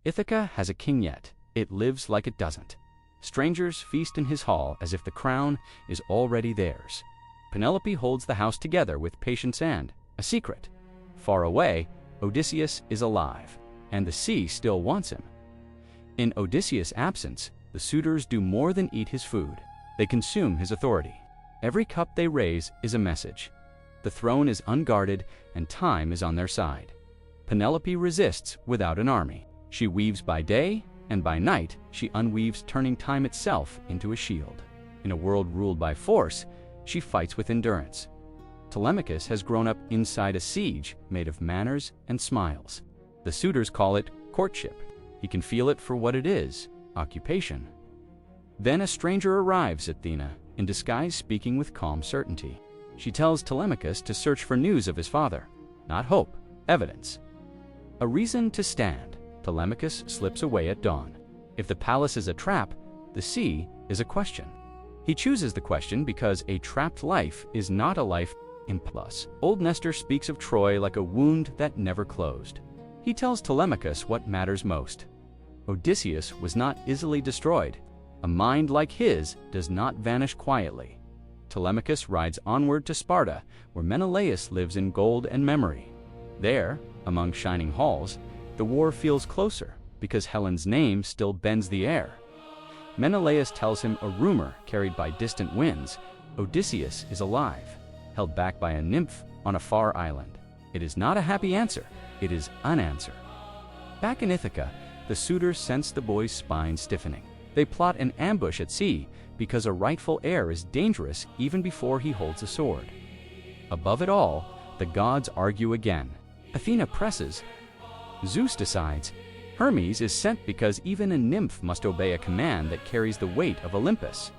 Ithaca has a king yet, it lives like it doesn't. Strangers feast in his hall as if the crown is already theirs. Penelope holds the house together with patience and a secret. Far away, Odysseus is alive, and the sea still wants him. In Odysseus' absence, the suitors do more than eat his food. They consume his authority. Every cup they raise is a message. The throne is unguarded, and time is on their side. Penelope resists without an army. She weaves by day, and by night she unweaves, turning time itself into a shield. In a world ruled by force, she fights with endurance. Telemachus has grown up inside a siege made of manners and smiles. The suitors call it courtship. He can feel it for what it is, occupation. Then a stranger arrives at Athena, in disguise speaking with calm certainty. She tells Telemachus to search for news of his father, not hope, evidence. A reason to stand. Telemachus slips away at dawn. If the palace is a trap, the sea is a question. He chooses the question because a trapped life is not a life in plus. Old Nestor speaks of Troy like a wound that never closed. He tells Telemachus what matters most. Odysseus was not easily destroyed. A mind like his does not vanish quietly. Telemachus rides onward to Sparta, where Menelaus lives in gold and memory. There, among shining halls, the war feels closer because Helen's name still bends the air. Menelaus tells him a rumor carried by distant winds: Odysseus is alive, held back by a nymph on a far island. It is not a happy answer, it is an answer. Back in Ithaca, the suitors sense the boy's spine stiffening. They plot an ambush at sea because a rightful heir is dangerous even before he holds a sword. Above it all, the gods argue again. Athena presses. Zeus decides. Hermes is sent because even a nymph must obey a command that carries the weight of Olympus.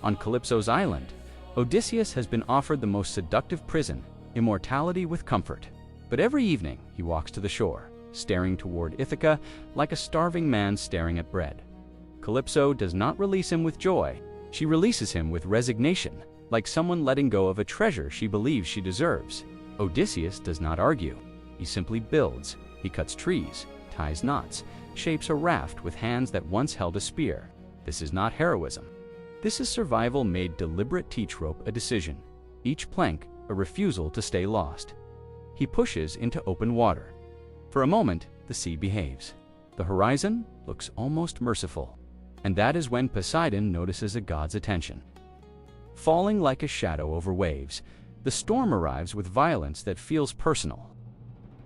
On Calypso's island, Odysseus has been offered the most seductive prison, immortality with comfort. But every evening he walks to the shore, staring toward Ithaca like a starving man staring at bread. Calypso does not release him with joy. She releases him with resignation, like someone letting go of a treasure she believes she deserves. Odysseus does not argue. He simply builds. He cuts trees, ties knots, shapes a raft with hands that once held a spear. This is not heroism. This is survival made deliberate. Teach rope a decision. Each plank a refusal to stay lost. He pushes into open water. For a moment, the sea behaves. The horizon looks almost merciful. And that is when Poseidon notices a god's attention. Falling like a shadow over waves, the storm arrives with violence that feels personal.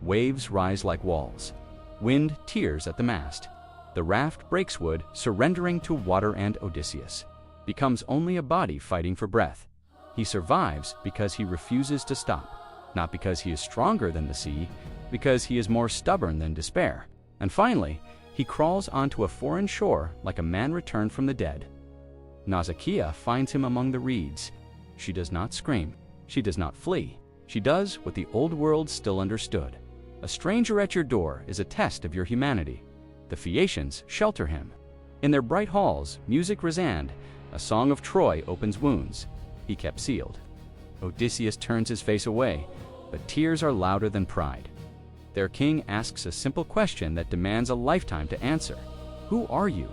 Waves rise like walls. Wind tears at the mast. The raft breaks wood, surrendering to water, and Odysseus becomes only a body fighting for breath. He survives because he refuses to stop, not because he is stronger than the sea, because he is more stubborn than despair. And finally, he crawls onto a foreign shore like a man returned from the dead. Nausicaa finds him among the reeds. She does not scream. She does not flee. She does what the old world still understood. A stranger at your door is a test of your humanity. The Phaeacians shelter him. In their bright halls, music resound. A song of Troy opens wounds. He kept sealed. Odysseus turns his face away, but tears are louder than pride. Their king asks a simple question that demands a lifetime to answer. Who are you?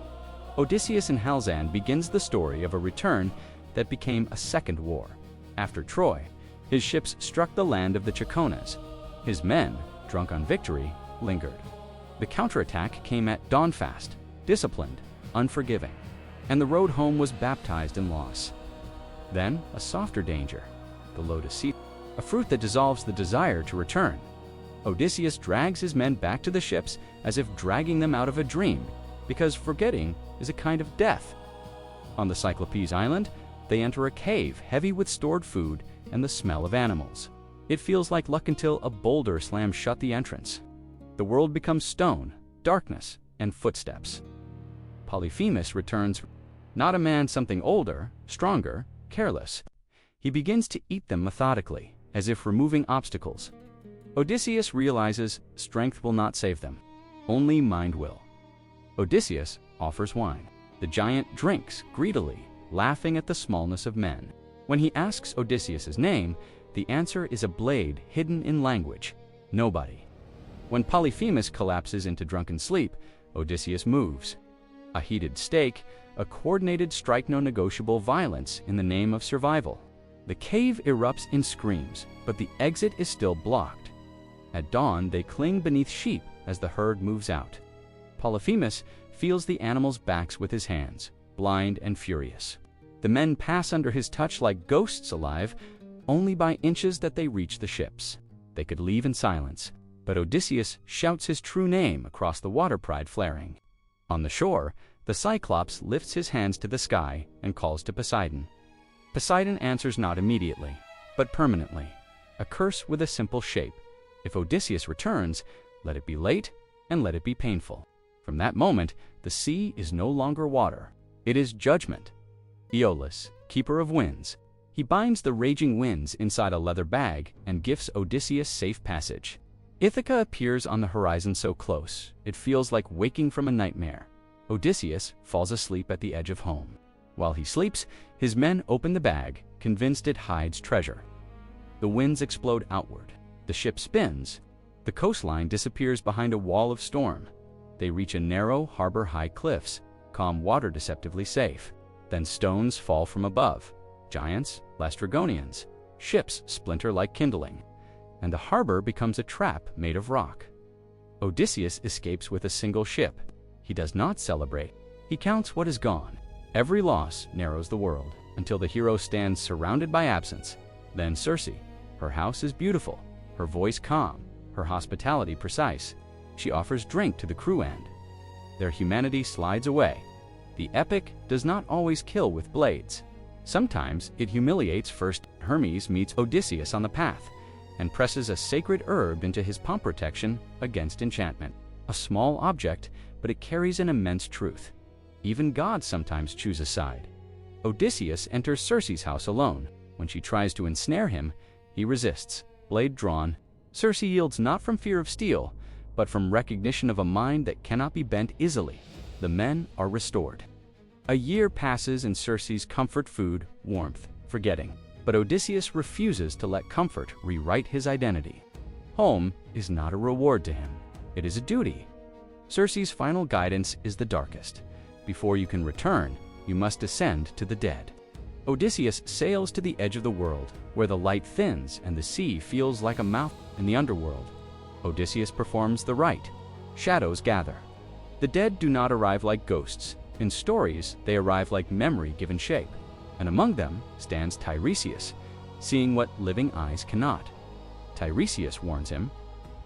Odysseus in Halzan begins the story of a return that became a second war. After Troy, his ships struck the land of the Chaconas. His men, drunk on victory, lingered. The counterattack came at dawn fast, disciplined, unforgiving, and the road home was baptized in loss. Then a softer danger, the lotus, a fruit that dissolves the desire to return. Odysseus drags his men back to the ships as if dragging them out of a dream, because forgetting is a kind of death. On the Cyclops island, they enter a cave heavy with stored food and the smell of animals. It feels like luck until a boulder slams shut the entrance. The world becomes stone, darkness, and footsteps. Polyphemus returns, not a man, something older, stronger, careless. He begins to eat them methodically, as if removing obstacles. Odysseus realizes strength will not save them. Only mind will. Odysseus offers wine. The giant drinks greedily, laughing at the smallness of men. When he asks Odysseus his name, the answer is a blade hidden in language. Nobody. When Polyphemus collapses into drunken sleep, Odysseus moves. A heated stake, a coordinated strike, no negotiable violence in the name of survival. The cave erupts in screams, but the exit is still blocked. At dawn, they cling beneath sheep as the herd moves out. Polyphemus feels the animals' backs with his hands, blind and furious. The men pass under his touch like ghosts alive, only by inches that they reach the ships. They could leave in silence, but Odysseus shouts his true name across the water, pride flaring. On the shore, the Cyclops lifts his hands to the sky and calls to Poseidon. Poseidon answers not immediately, but permanently, a curse with a simple shape. If Odysseus returns, let it be late and let it be painful. From that moment, the sea is no longer water. It is judgment. Aeolus, keeper of winds. He binds the raging winds inside a leather bag and gifts Odysseus safe passage. Ithaca appears on the horizon so close, it feels like waking from a nightmare. Odysseus falls asleep at the edge of home. While he sleeps, his men open the bag, convinced it hides treasure. The winds explode outward. The ship spins. The coastline disappears behind a wall of storm. They reach a narrow, harbor-high cliffs, calm water deceptively safe. Then stones fall from above. Giants, Lastrygonians. Ships splinter like kindling. And the harbor becomes a trap made of rock. Odysseus escapes with a single ship. He does not celebrate. He counts what is gone. Every loss narrows the world, until the hero stands surrounded by absence. Then Circe. Her house is beautiful, her voice calm, her hospitality precise. She offers drink to the crew and their humanity slides away. The epic does not always kill with blades. Sometimes it humiliates first. Hermes meets Odysseus on the path and presses a sacred herb into his palm protection against enchantment. A small object, but it carries an immense truth. Even gods sometimes choose a side. Odysseus enters Circe's house alone. When she tries to ensnare him, he resists, blade drawn. Circe yields not from fear of steel, but from recognition of a mind that cannot be bent easily. The men are restored. A year passes in Circe's comfort, food, warmth, forgetting. But Odysseus refuses to let comfort rewrite his identity. Home is not a reward to him. It is a duty. Circe's final guidance is the darkest. Before you can return, you must descend to the dead. Odysseus sails to the edge of the world, where the light thins and the sea feels like a mouth in the underworld. Odysseus performs the rite. Shadows gather. The dead do not arrive like ghosts. In stories, they arrive like memory given shape. And among them stands Tiresias, seeing what living eyes cannot. Tiresias warns him,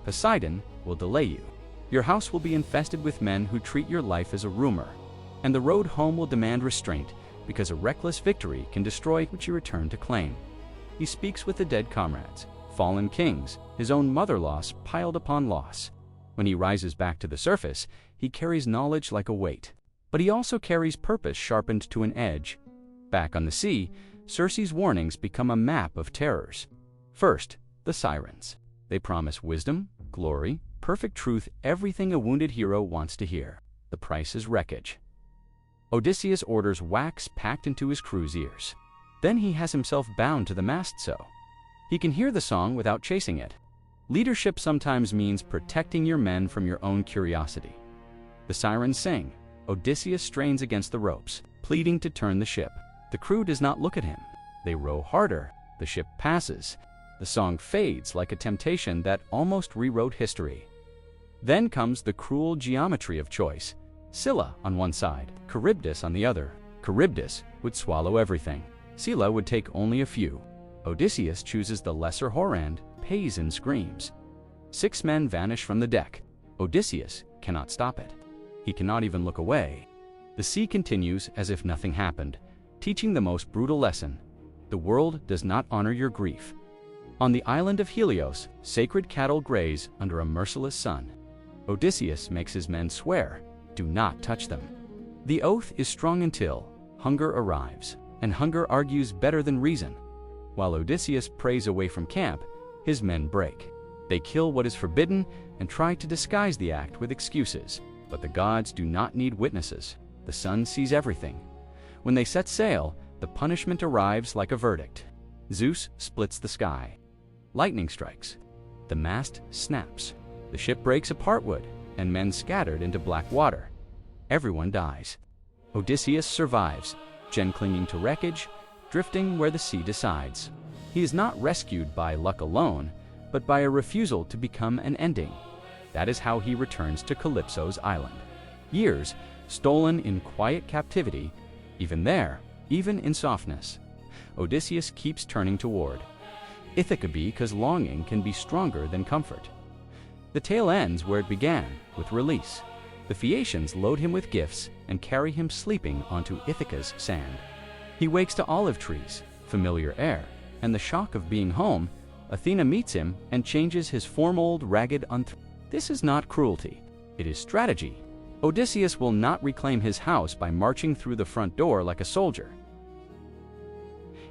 Poseidon will delay you. Your house will be infested with men who treat your life as a rumor. And the road home will demand restraint, because a reckless victory can destroy what you return to claim. He speaks with the dead comrades, fallen kings, his own mother loss piled upon loss. When he rises back to the surface, he carries knowledge like a weight. But he also carries purpose sharpened to an edge. Back on the sea, Circe's warnings become a map of terrors. First, the Sirens. They promise wisdom, glory, perfect truth, everything a wounded hero wants to hear. The price is wreckage. Odysseus orders wax packed into his crew's ears. Then he has himself bound to the mast so he can hear the song without chasing it. Leadership sometimes means protecting your men from your own curiosity. The Sirens sing. Odysseus strains against the ropes, pleading to turn the ship. The crew does not look at him. They row harder. The ship passes. The song fades like a temptation that almost rewrote history. Then comes the cruel geometry of choice. Scylla on one side, Charybdis on the other. Charybdis would swallow everything. Scylla would take only a few. Odysseus chooses the lesser whore and pays and screams. 6 men vanish from the deck. Odysseus cannot stop it. He cannot even look away. The sea continues as if nothing happened, teaching the most brutal lesson. The world does not honor your grief. On the island of Helios, sacred cattle graze under a merciless sun. Odysseus makes his men swear, do not touch them. The oath is strong until hunger arrives, and hunger argues better than reason. While Odysseus prays away from camp, his men break. They kill what is forbidden and try to disguise the act with excuses. But the gods do not need witnesses. The sun sees everything. When they set sail, the punishment arrives like a verdict. Zeus splits the sky. Lightning strikes. The mast snaps. The ship breaks apartward, and men scattered into black water. Everyone dies. Odysseus survives, clinging to wreckage, drifting where the sea decides. He is not rescued by luck alone, but by a refusal to become an ending. That is how he returns to Calypso's island. Years stolen in quiet captivity, even there, even in softness, Odysseus keeps turning toward Ithaca, because longing can be stronger than comfort. The tale ends where it began, with release. The Phaeacians load him with gifts and carry him sleeping onto Ithaca's sand. He wakes to olive trees, familiar air, and the shock of being home. Athena meets him and changes his form-old, ragged This is not cruelty. It is strategy. Odysseus will not reclaim his house by marching through the front door like a soldier.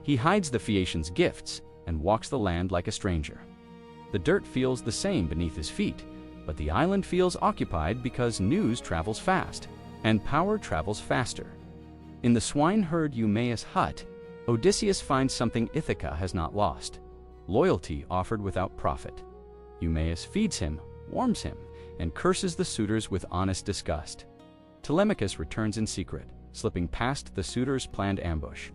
He hides the Phaeacians' gifts and walks the land like a stranger. The dirt feels the same beneath his feet, but the island feels occupied because news travels fast, and power travels faster. In the swineherd Eumaeus' hut, Odysseus finds something Ithaca has not lost: loyalty offered without profit. Eumaeus feeds him, warms him, and curses the suitors with honest disgust. Telemachus returns in secret, slipping past the suitors' planned ambush.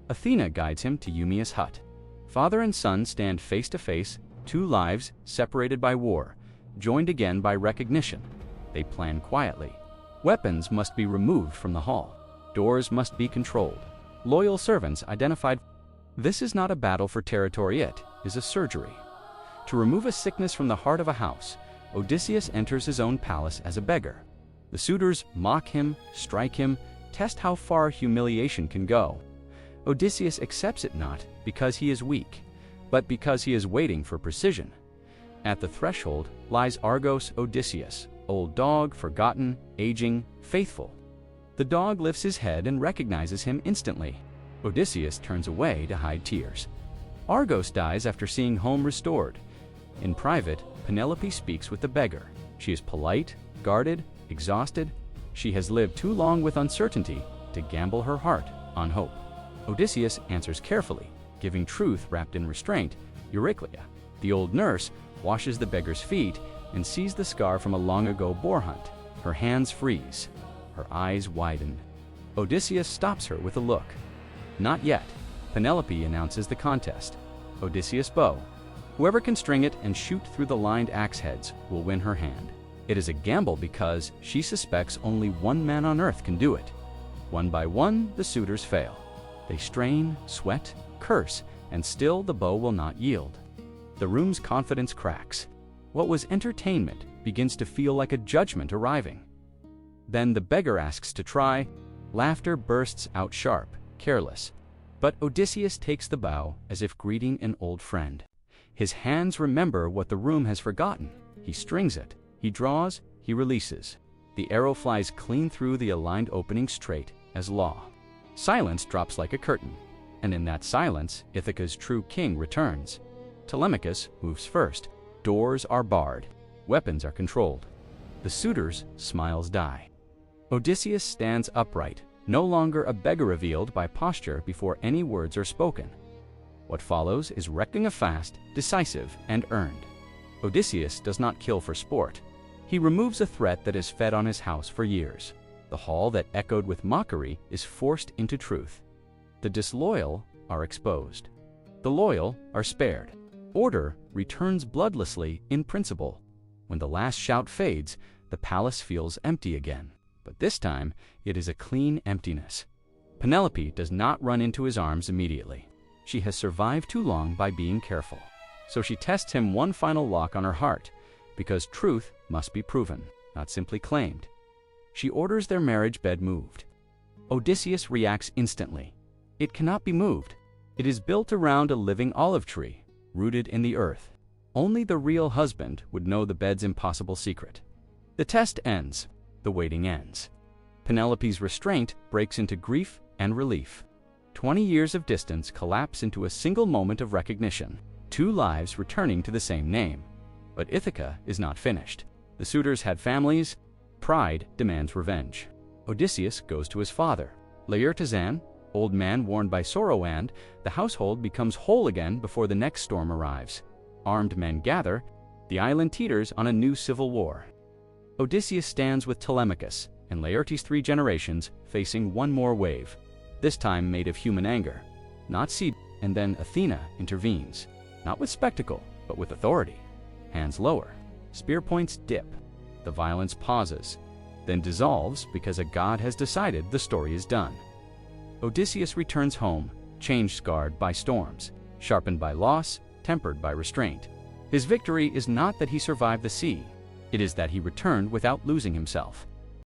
Athena guides him to Eumaeus' hut. Father and son stand face to face, two lives separated by war, joined again by recognition. They plan quietly. Weapons must be removed from the hall. Doors must be controlled. Loyal servants identified. This is not a battle for territory, it is a surgery. To remove a sickness from the heart of a house, Odysseus enters his own palace as a beggar. The suitors mock him, strike him, test how far humiliation can go. Odysseus accepts it not because he is weak, but because he is waiting for precision. At the threshold lies Argos Odysseus, old dog, forgotten, aging, faithful. The dog lifts his head and recognizes him instantly. Odysseus turns away to hide tears. Argos dies after seeing home restored. In private, Penelope speaks with the beggar. She is polite, guarded, exhausted. She has lived too long with uncertainty to gamble her heart on hope. Odysseus answers carefully, giving truth wrapped in restraint. Euryclea, the old nurse, washes the beggar's feet and sees the scar from a long-ago boar hunt. Her hands freeze. Her eyes widen. Odysseus stops her with a look. Not yet. Penelope announces the contest. Odysseus' bow. Whoever can string it and shoot through the lined axe heads will win her hand. It is a gamble because she suspects only one man on earth can do it. One by one, the suitors fail. They strain, sweat, curse, and still the bow will not yield. The room's confidence cracks. What was entertainment begins to feel like a judgment arriving. Then the beggar asks to try. Laughter bursts out sharp, careless. But Odysseus takes the bow as if greeting an old friend. His hands remember what the room has forgotten. He strings it. He draws. He releases. The arrow flies clean through the aligned opening straight as law. Silence drops like a curtain, and in that silence, Ithaca's true king returns. Telemachus moves first. Doors are barred. Weapons are controlled. The suitors' smiles die. Odysseus stands upright, no longer a beggar revealed by posture before any words are spoken. What follows is reckoning fast, decisive, and earned. Odysseus does not kill for sport. He removes a threat that has fed on his house for years. The hall that echoed with mockery is forced into truth. The disloyal are exposed. The loyal are spared. Order returns bloodlessly in principle. When the last shout fades, the palace feels empty again. But this time, it is a clean emptiness. Penelope does not run into his arms immediately. She has survived too long by being careful. So she tests him one final lock on her heart, because truth must be proven, not simply claimed. She orders their marriage bed moved. Odysseus reacts instantly. It cannot be moved. It is built around a living olive tree, rooted in the earth. Only the real husband would know the bed's impossible secret. The test ends. The waiting ends. Penelope's restraint breaks into grief and relief. 20 years of distance collapse into a single moment of recognition. Two lives returning to the same name. But Ithaca is not finished. The suitors had families. Pride demands revenge. Odysseus goes to his father. Laertes, old man worn by sorrow, and the household becomes whole again before the next storm arrives. Armed men gather. The island teeters on a new civil war. Odysseus stands with Telemachus and Laertes' 3 generations facing one more wave, this time made of human anger, not seed. And then Athena intervenes, not with spectacle, but with authority. Hands lower, spear points dip. The violence pauses, then dissolves because a god has decided the story is done. Odysseus returns home, change-scarred by storms, sharpened by loss, tempered by restraint. His victory is not that he survived the sea, it is that he returned without losing himself.